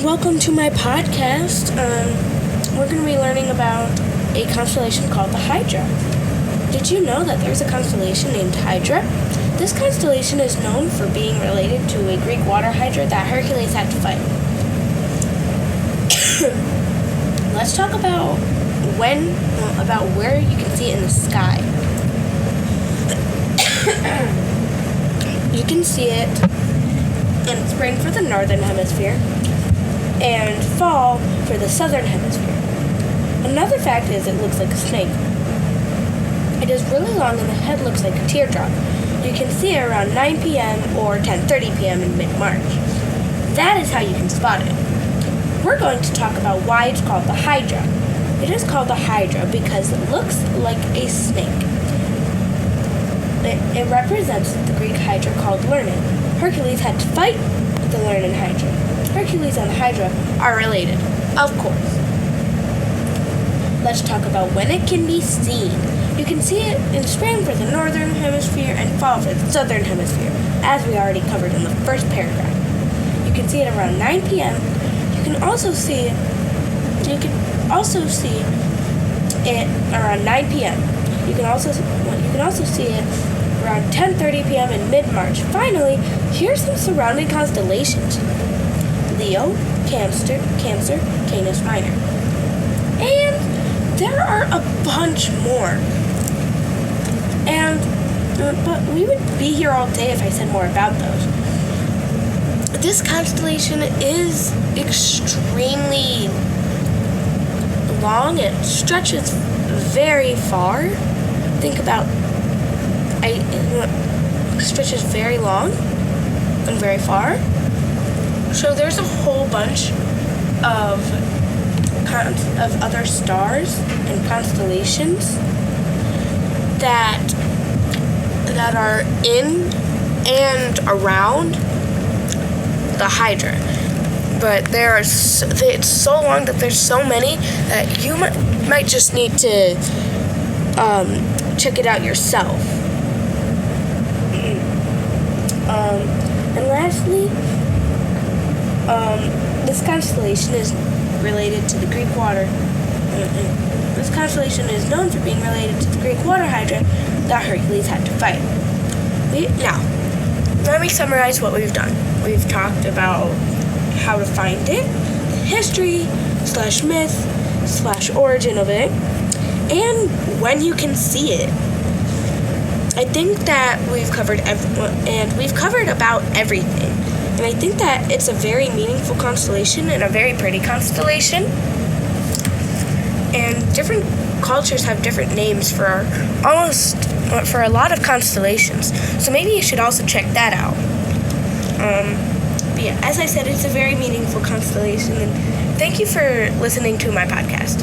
welcome to my podcast. We're going to be learning about a constellation called the Hydra. Did you know that there's a constellation named Hydra? This constellation is known for being related to a Greek water hydra that Hercules had to fight. Let's talk about where you can see it in the sky. You can see it in spring for the northern hemisphere and fall for the southern hemisphere. Another fact is it looks like a snake. It is really long and the head looks like a teardrop. You can see it around 9 p.m. or 10:30 p.m. in mid-March. That is how you can spot it. We're going to talk about why it's called the Hydra. It is called the Hydra because it looks like a snake. It represents the Greek Hydra called learning. Hercules had to fight the learning Hydra. Hercules and the Hydra are related, of course. Let's talk about when it can be seen. You can see it in spring for the northern hemisphere and fall for the southern hemisphere, as we already covered in the first paragraph. You can see it around 9 p.m. You can also see it around 9 p.m. You can also see it around 10:30 p.m. in mid-March. Finally, here's some surrounding constellations: Leo, Cancer, Canis Minor. And there are a bunch more. But we would be here all day if I said more about those. This constellation is extremely long. It stretches very far. Think about it stretches very long and very far. So there's a whole bunch of other stars and constellations that are in and around the Hydra. But it's so long that there's so many that you might just need to check it out yourself. And lastly, this constellation is related to the Greek water. This constellation is known for being related to the Greek water hydra that Hercules had to fight. Now, let me summarize what we've done. We've talked about how to find it, history / myth / origin of it, and when you can see it. I think that we've covered we've covered about everything. And I think that it's a very meaningful constellation and a very pretty constellation. And different cultures have different names for a lot of constellations. So maybe you should also check that out. But yeah, as I said, it's a very meaningful constellation. And thank you for listening to my podcast.